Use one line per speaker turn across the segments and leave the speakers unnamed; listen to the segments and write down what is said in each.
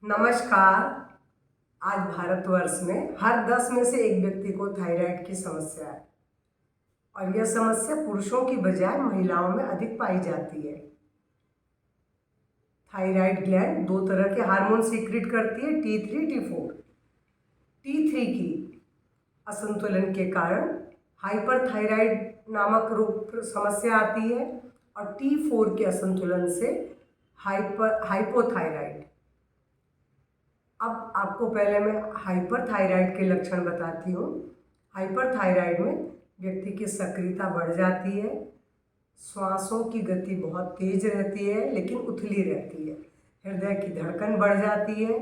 नमस्कार। आज भारतवर्ष में हर 10 में से एक व्यक्ति को थायराइड की समस्या है और यह समस्या पुरुषों की बजाय महिलाओं में अधिक पाई जाती है। थायराइड ग्लैंड दो तरह के हार्मोन सीक्रेट करती है, T3, T4। T3 की असंतुलन के कारण हाइपरथायराइड नामक रोग समस्या आती है और T4 के असंतुलन से हाइपोथायराइड। अब आपको पहले मैं हाइपरथायराइड के लक्षण बताती हूँ। हाइपरथायराइड में व्यक्ति की सक्रियता बढ़ जाती है, श्वासों की गति बहुत तेज रहती है लेकिन उथली रहती है, हृदय की धड़कन बढ़ जाती है,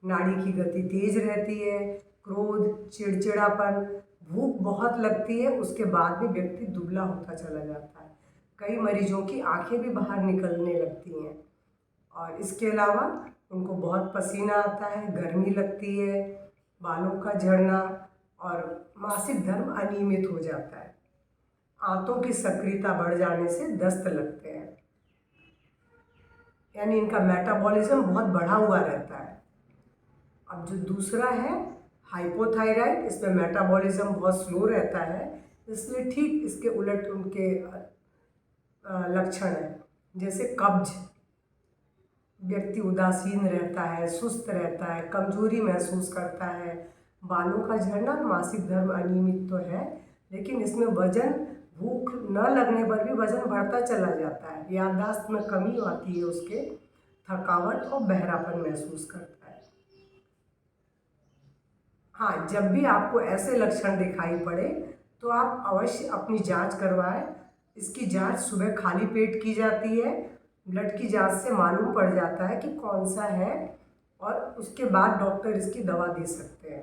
नाड़ी की गति तेज रहती है, क्रोध, चिड़चिड़ापन, भूख बहुत लगती है। उसके बाद भी व्यक्ति दुबला होता चला जाता है। कई मरीजों की आंखें भी बाहर निकलने लगती हैं और इसके अलावा उनको बहुत पसीना आता है, गर्मी लगती है, बालों का झड़ना और मासिक धर्म अनियमित हो जाता है। आंतों की सक्रियता बढ़ जाने से दस्त लगते हैं, यानी इनका मेटाबॉलिज्म बहुत बढ़ा हुआ रहता है। अब जो दूसरा है हाइपोथायराइड, इसमें मेटाबॉलिज्म बहुत स्लो रहता है, इसलिए ठीक इसके उलट उनके लक्षण हैं, जैसे कब्ज, व्यक्ति उदासीन रहता है, सुस्त रहता है, कमजोरी महसूस करता है, बालों का झड़ना, मासिक धर्म अनियमित तो है लेकिन इसमें वजन, भूख न लगने पर भी वजन बढ़ता चला जाता है, याददाश्त में कमी आती है उसके, थकावट और बहरापन महसूस करता है। हाँ, जब भी आपको ऐसे लक्षण दिखाई पड़े तो आप अवश्य अपनी जांच करवाएं। इसकी जांच सुबह खाली पेट की जाती है। ब्लड की जांच से मालूम पड़ जाता है कि कौन सा है और उसके बाद डॉक्टर इसकी दवा दे सकते हैं।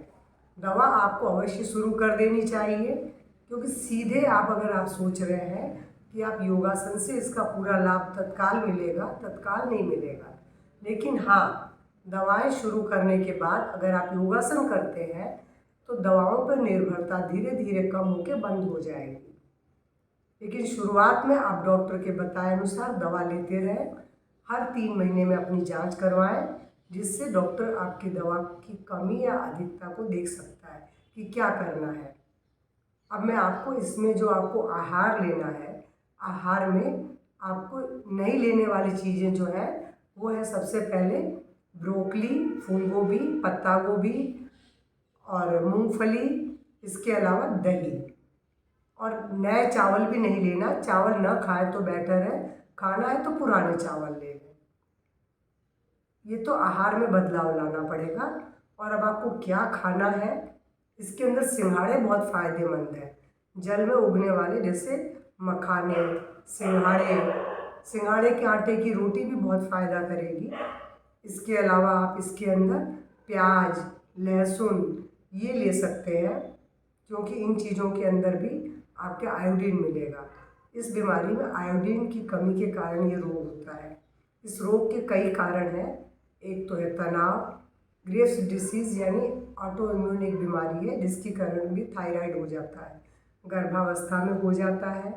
दवा आपको अवश्य शुरू कर देनी चाहिए, क्योंकि सीधे अगर आप सोच रहे हैं कि आप योगासन से इसका पूरा लाभ तत्काल मिलेगा, तत्काल नहीं मिलेगा। लेकिन हाँ, दवाएं शुरू करने के बाद अगर आप योगासन करते हैं तो दवाओं पर निर्भरता धीरे धीरे कम होकर बंद हो जाएगी। लेकिन शुरुआत में आप डॉक्टर के बताए अनुसार दवा लेते रहें। हर 3 महीने में अपनी जांच करवाएं, जिससे डॉक्टर आपकी दवा की कमी या अधिकता को देख सकता है कि क्या करना है। अब मैं आपको इसमें जो आपको आहार लेना है, आहार में आपको नहीं लेने वाली चीज़ें जो है वो है, सबसे पहले ब्रोकली, फूल गोभी, पत्ता गोभी और मूंगफली, इसके अलावा दही। और नए चावल भी नहीं लेना, चावल न खाए तो बेटर है, खाना है तो पुराने चावल ले लें। ये तो आहार में बदलाव लाना पड़ेगा। और अब आपको क्या खाना है, इसके अंदर सिंघाड़े बहुत फायदेमंद है, जल में उगने वाले, जैसे मखाने, सिंघाड़े के आटे की रोटी भी बहुत फ़ायदा करेगी। इसके अलावा आप इसके अंदर प्याज, लहसुन ये ले सकते हैं, क्योंकि इन चीज़ों के अंदर भी आपके आयोडीन मिलेगा। इस बीमारी में आयोडीन की कमी के कारण ये रोग होता है। इस रोग के कई कारण हैं। एक तो है तनाव, ग्रेव्स डिसीज़ यानी ऑटो इम्यून एक बीमारी है जिसके कारण भी थायराइड हो जाता है। गर्भावस्था में हो जाता है,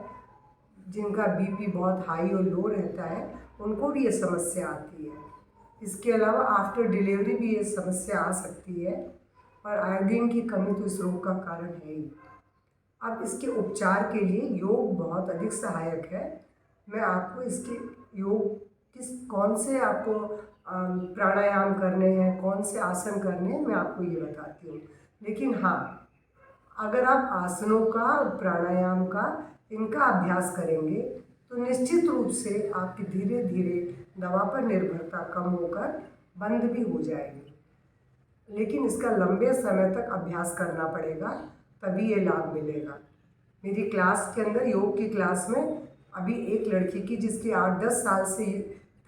जिनका बीपी बहुत हाई और लो रहता है उनको भी ये समस्या आती है। इसके अलावा आफ्टर डिलीवरी भी ये समस्या आ सकती है और आयोडीन की कमी तो इस रोग का कारण है ही। अब इसके उपचार के लिए योग बहुत अधिक सहायक है। मैं आपको इसके योग कौन से आपको प्राणायाम करने हैं, कौन से आसन करने हैं, मैं आपको ये बताती हूँ। लेकिन हाँ, अगर आप आसनों का और प्राणायाम का इनका अभ्यास करेंगे तो निश्चित रूप से आपकी धीरे धीरे दवा पर निर्भरता कम होकर बंद भी हो जाएगी। लेकिन इसका लंबे समय तक अभ्यास करना पड़ेगा, तभी ये लाभ मिलेगा। मेरी क्लास के अंदर, योग की क्लास में, अभी एक लड़की की जिसकी 8-10 साल से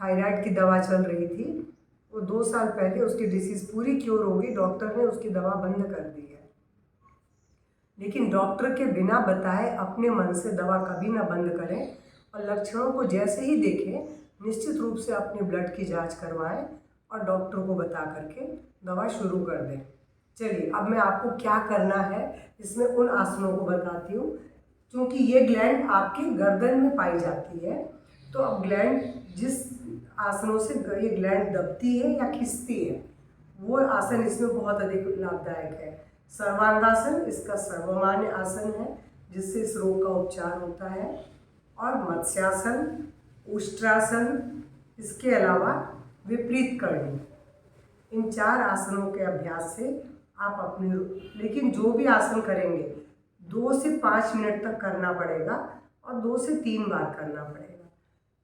थायराइड की दवा चल रही थी, वो 2 साल पहले उसकी डिसीज़ पूरी क्योर हो गई, डॉक्टर ने उसकी दवा बंद कर दी है। लेकिन डॉक्टर के बिना बताए अपने मन से दवा कभी ना बंद करें और लक्षणों को जैसे ही देखें निश्चित रूप से अपने ब्लड की जांच करवाएं और डॉक्टर को बता करके दवा शुरू कर दें। चलिए, अब मैं आपको क्या करना है इसमें उन आसनों को बताती हूँ। क्योंकि ये ग्लैंड आपके गर्दन में पाई जाती है, तो अब ग्लैंड जिस आसनों से ये ग्लैंड दबती है या खिंचती है, वो आसन इसमें बहुत अधिक लाभदायक है। सर्वांगासन इसका सर्वमान्य आसन है जिससे इस रोग का उपचार होता है। और मत्स्यासन, उष्ट्रासन, इसके अलावा विपरीत करणी, इन 4 आसनों के अभ्यास से आप अपने, लेकिन जो भी आसन करेंगे 2 से 5 मिनट तक करना पड़ेगा और 2 से 3 बार करना पड़ेगा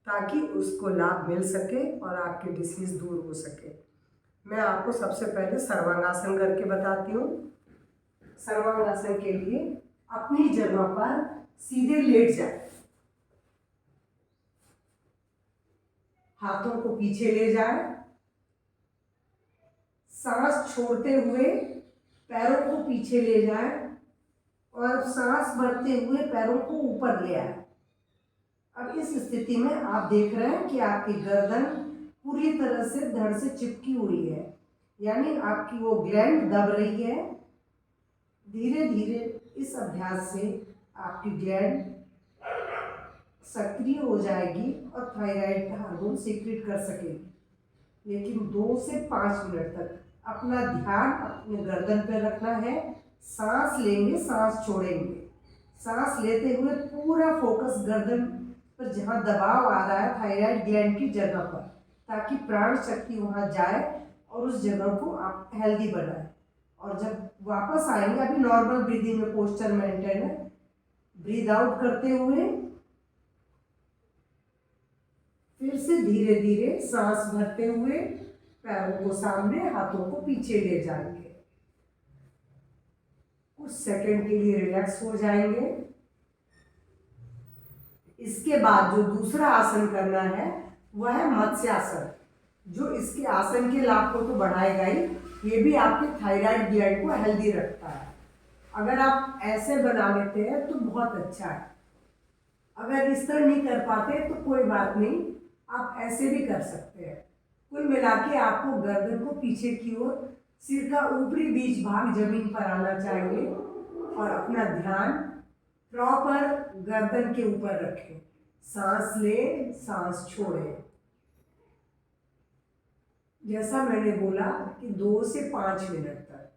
ताकि उसको लाभ मिल सके और आपकी डिसीज़ दूर हो सके। मैं आपको सबसे पहले सर्वांगासन करके बताती हूँ। सर्वांगासन के लिए अपनी जगह पर सीधे लेट जाए, हाथों को पीछे ले जाए, सांस छोड़ते हुए पैरों को पीछे ले जाए और सांस भरते हुए पैरों को ऊपर ले आए। अब इस स्थिति में आप देख रहे हैं कि आपकी गर्दन पूरी तरह से धड़ से चिपकी हुई है, यानी आपकी वो ग्लैंड दब रही है। धीरे धीरे इस अभ्यास से आपकी ग्लैंड सक्रिय हो जाएगी और थायराइड का हार्मोन सीक्रेट कर सकेगी। लेकिन 2 से 5 मिनट तक अपना ध्यान अपने गर्दन पर रखना है। सांस लेंगे, सांस छोड़ेंगे, सांस लेते हुए पूरा फोकस गर्दन पर जहाँ दबाव आ रहा है थायराइड ग्लैंड की जगह पर, ताकि प्राण शक्ति वहाँ जाए और उस जगह को आप हेल्दी बनाएं। और जब वापस आएंगे, अभी नॉर्मल ब्रीदिंग में पोस्चर मेंटेन है। ब्रीद आउट करते हुए फिर से धीरे धीरे सांस भरते हुए पैरों को सामने, हाथों को पीछे ले जाएंगे। कुछ सेकंड के लिए रिलैक्स हो जाएंगे। इसके बाद जो दूसरा आसन करना है वह है मत्स्यासन, जो इसके आसन के लाभ को तो बढ़ाएगा ही, ये भी आपके थायराइड ग्लैंड को हेल्दी रखता है। अगर आप ऐसे बना लेते हैं तो बहुत अच्छा है। अगर इस तरह नहीं कर पाते तो कोई बात नहीं, आप ऐसे भी कर सकते हैं। कुल मिला के आपको गर्दन को पीछे की ओर, सिर का ऊपरी बीच भाग जमीन पर आना चाहिए और अपना ध्यान प्रॉपर गर्दन के ऊपर रखें। सांस लें, सांस छोड़ें। जैसा मैंने बोला कि 2 से 5 मिनट तक,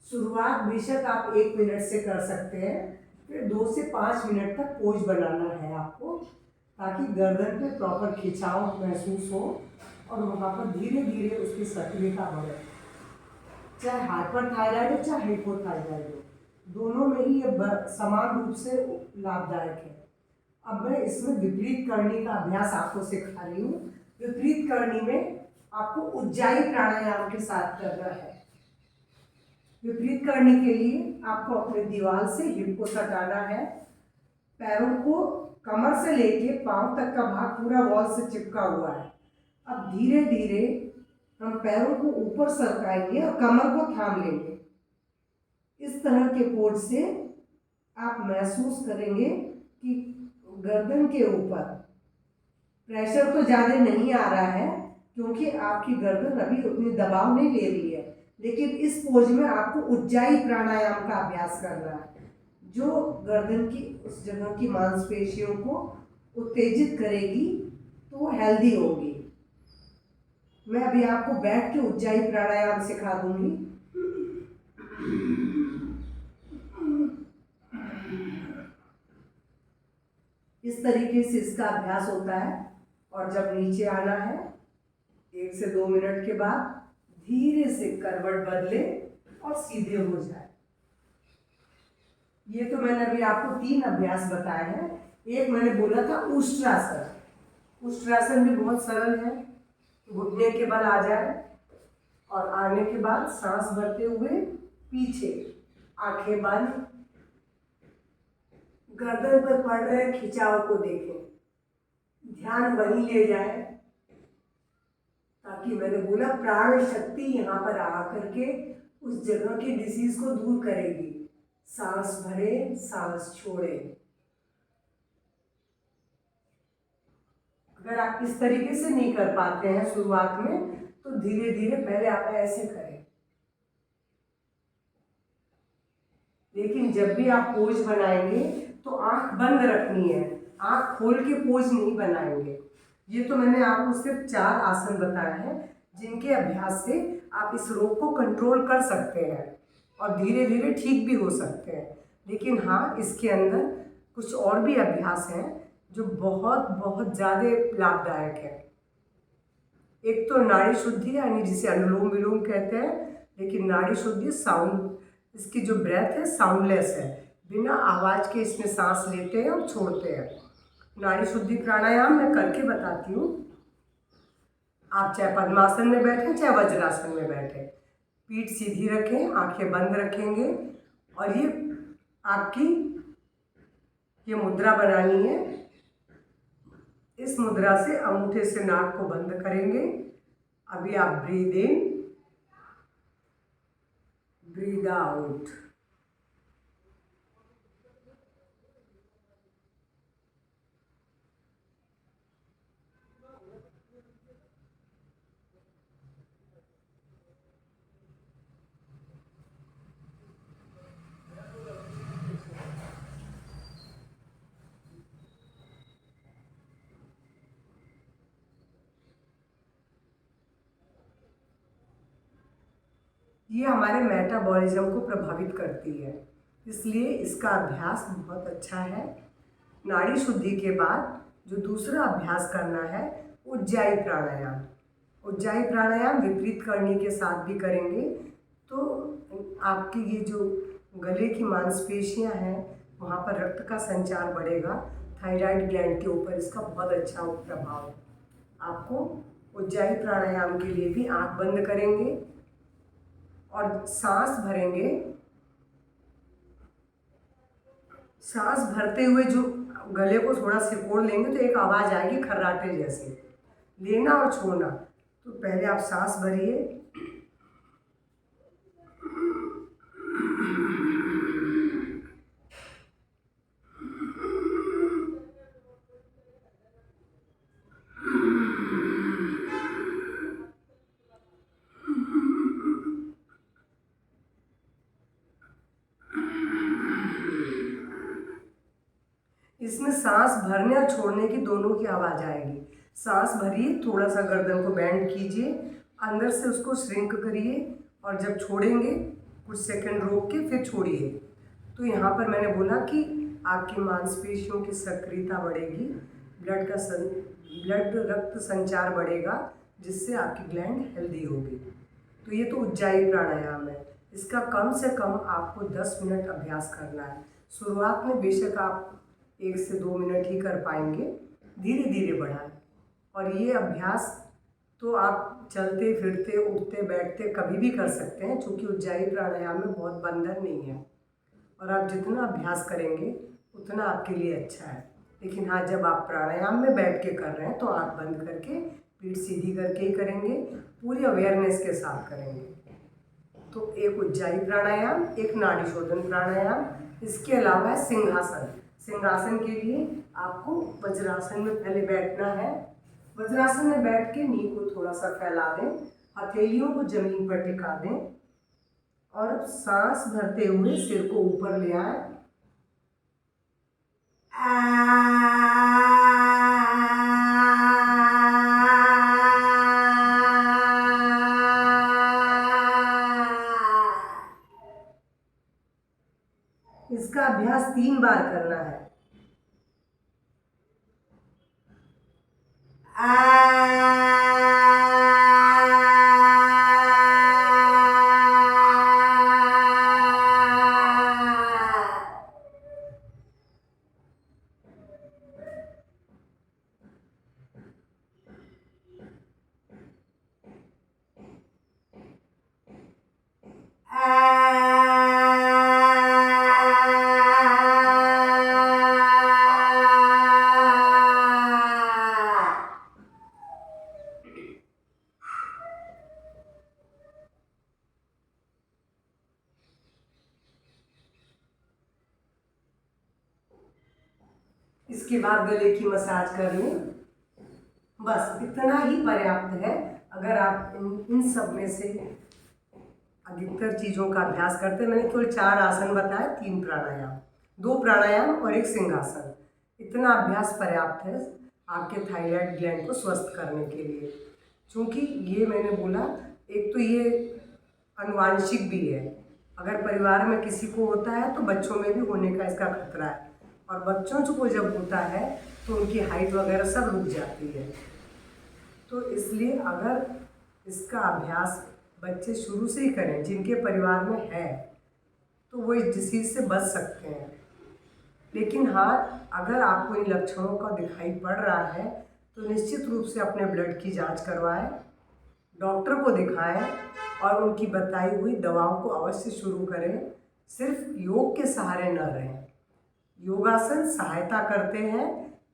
शुरुआत बेशक आप 1 मिनट से कर सकते हैं, फिर 2 से 5 मिनट तक पोज बनाना है आपको, ताकि गर्दन पे प्रॉपर खिंचाव महसूस हो और वहाँ पर धीरे धीरे उसकी सक्रियता बढ़े। चाहे हाइपरथायराइड हो चाहे हाइपोथायराइड हो, दोनों में ही ये समान रूप से लाभदायक है। अब मैं इसमें विपरीत करनी का अभ्यास आपको सिखा रही हूँ। विपरीत करनी में आपको उज्जाई प्राणायाम के साथ करना है। विपरीत करने के लिए आपको अपने दीवार से हिप को सटाना है। पैरों को कमर से लेके पांव तक का भाग पूरा वॉल से चिपका हुआ है। अब धीरे धीरे हम पैरों को ऊपर सरकाएंगे और कमर को थाम लेंगे। इस तरह के पोज से आप महसूस करेंगे कि गर्दन के ऊपर प्रेशर तो ज़्यादा नहीं आ रहा है, क्योंकि आपकी गर्दन अभी उतनी दबाव नहीं ले रही है। लेकिन इस पोज में आपको उज्जाई प्राणायाम का अभ्यास करना है, जो गर्दन की उस जगह की मांसपेशियों को उत्तेजित करेगी, तो वो हेल्दी होगी। मैं अभी आपको बैठ के उज्जाई प्राणायाम सिखा दूंगी। इस तरीके से इसका अभ्यास होता है। और जब नीचे आना है 1 से 2 मिनट के बाद धीरे से करवट बदले और सीधे हो जाए। ये तो मैंने अभी आपको 3 अभ्यास बताए हैं। एक मैंने बोला था उष्ट्रासन। उष्ट्रासन भी बहुत सरल है। घुटने के बल आ जाए और आने के बाद सांस भरते हुए पीछे, आंखें बंद, गर्दन पर पड़ रहे खिंचाव को देखें, ध्यान वहीं ले जाए, ताकि मैंने बोला प्राण शक्ति यहाँ पर आकर के उस जगह की डिसीज को दूर करेगी। सांस भरे, सांस छोड़े। अगर आप इस तरीके से नहीं कर पाते हैं शुरुआत में, तो धीरे धीरे पहले आप ऐसे करें। लेकिन जब भी आप पोज बनाएंगे तो आंख बंद रखनी है, आंख खोल के पोज नहीं बनाएंगे। ये तो मैंने आपको सिर्फ 4 आसन बताए हैं। जिनके अभ्यास से आप इस रोग को कंट्रोल कर सकते हैं और धीरे धीरे ठीक भी हो सकते हैं। लेकिन हाँ, इसके अंदर कुछ और भी अभ्यास हैं जो बहुत बहुत ज़्यादा लाभदायक है। एक तो नाड़ी शुद्धि यानी जिसे अनुलोम विलोम कहते हैं, लेकिन नाड़ी शुद्धि साउंड, इसकी जो ब्रेथ है साउंडलेस है, बिना आवाज़ के इसमें सांस लेते हैं और छोड़ते हैं। नाड़ी शुद्धि प्राणायाम मैं करके बताती हूँ। आप चाहे पद्मासन में बैठें चाहे वज्रासन में बैठें, पीठ सीधी रखें, आंखें बंद रखेंगे और ये आपकी ये मुद्रा बनानी है। इस मुद्रा से अंगूठे से नाक को बंद करेंगे। अभी आप ब्रीद इन, ब्रीद आउट। ये हमारे मेटाबॉलिज्म को प्रभावित करती है, इसलिए इसका अभ्यास बहुत अच्छा है। नाड़ी शुद्धि के बाद जो दूसरा अभ्यास करना है उज्जाई प्राणायाम। उज्जाई प्राणायाम विपरीत करनी के साथ भी करेंगे तो आपकी ये जो गले की मांसपेशियां हैं वहाँ पर रक्त का संचार बढ़ेगा। थायराइड ग्लैंड के ऊपर इसका बहुत अच्छा प्रभाव है। आपको उज्जाई प्राणायाम के लिए भी आँख बंद करेंगे और सांस भरेंगे। सांस भरते हुए जो गले को थोड़ा सिकोड़ लेंगे तो एक आवाज़ आएगी खर्राटे जैसी, लेना और छोड़ना। तो पहले आप सांस भरिए, इसमें सांस भरने और छोड़ने की दोनों की आवाज़ आएगी। सांस भरिए, थोड़ा सा गर्दन को बैंड कीजिए, अंदर से उसको श्रिंक करिए और जब छोड़ेंगे कुछ सेकंड रोक के फिर छोड़िए। तो यहाँ पर मैंने बोला कि आपकी मांसपेशियों की सक्रियता बढ़ेगी, ब्लड रक्त संचार बढ़ेगा, जिससे आपकी ग्लैंड हेल्दी होगी। तो ये तो उज्जाई प्राणायाम है। इसका कम से कम आपको 10 मिनट अभ्यास करना है। शुरुआत में बेशक आप 1 से 2 मिनट ही कर पाएंगे, धीरे धीरे बढ़ाएं। और ये अभ्यास तो आप चलते फिरते उठते बैठते कभी भी कर सकते हैं, क्योंकि उज्जाई प्राणायाम में बहुत बंधन नहीं है और आप जितना अभ्यास करेंगे उतना आपके लिए अच्छा है। लेकिन हाँ, जब आप प्राणायाम में बैठ के कर रहे हैं तो आँख बंद करके पीठ सीधी करके ही करेंगे, पूरी अवेयरनेस के साथ करेंगे। तो एक उज्जाई प्राणायाम, एक नाड़ी शोधन प्राणायाम, इसके अलावा है सिंहासन। सिंहासन के लिए आपको वज्रासन में पहले बैठना है। वज्रासन में बैठ के नी को थोड़ा सा फैला दें, हथेलियों को जमीन पर टिका दें और सांस भरते हुए सिर को ऊपर ले आए। इसका अभ्यास 3 बार करना है। इसके बाद गले की मसाज कर लें। बस इतना ही पर्याप्त है। अगर आप इन सब में से अधिकतर चीज़ों का अभ्यास करते हैं, मैंने केवल 4 आसन बताए, 3 प्राणायाम, 2 प्राणायाम और 1 सिंहासन, इतना अभ्यास पर्याप्त है आपके थायराइड ग्लैंड को स्वस्थ करने के लिए। क्योंकि ये मैंने बोला, एक तो ये आनुवांशिक भी है। अगर परिवार में किसी को होता है तो बच्चों में भी होने का इसका खतरा है, और बच्चों को जब होता है तो उनकी हाइट वगैरह सब रुक जाती है। तो इसलिए अगर इसका अभ्यास बच्चे शुरू से ही करें जिनके परिवार में है, तो वो इस डिसीज़ से बच सकते हैं। लेकिन हाँ, अगर आपको इन लक्षणों का दिखाई पड़ रहा है तो निश्चित रूप से अपने ब्लड की जांच करवाएं, डॉक्टर को दिखाएं और उनकी बताई हुई दवाओं को अवश्य शुरू करें। सिर्फ योग के सहारे न रहें। योगासन सहायता करते हैं,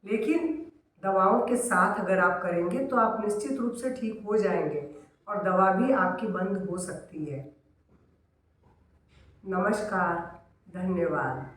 लेकिन दवाओं के साथ अगर आप करेंगे तो आप निश्चित रूप से ठीक हो जाएंगे और दवा भी आपकी बंद हो सकती है। नमस्कार, धन्यवाद।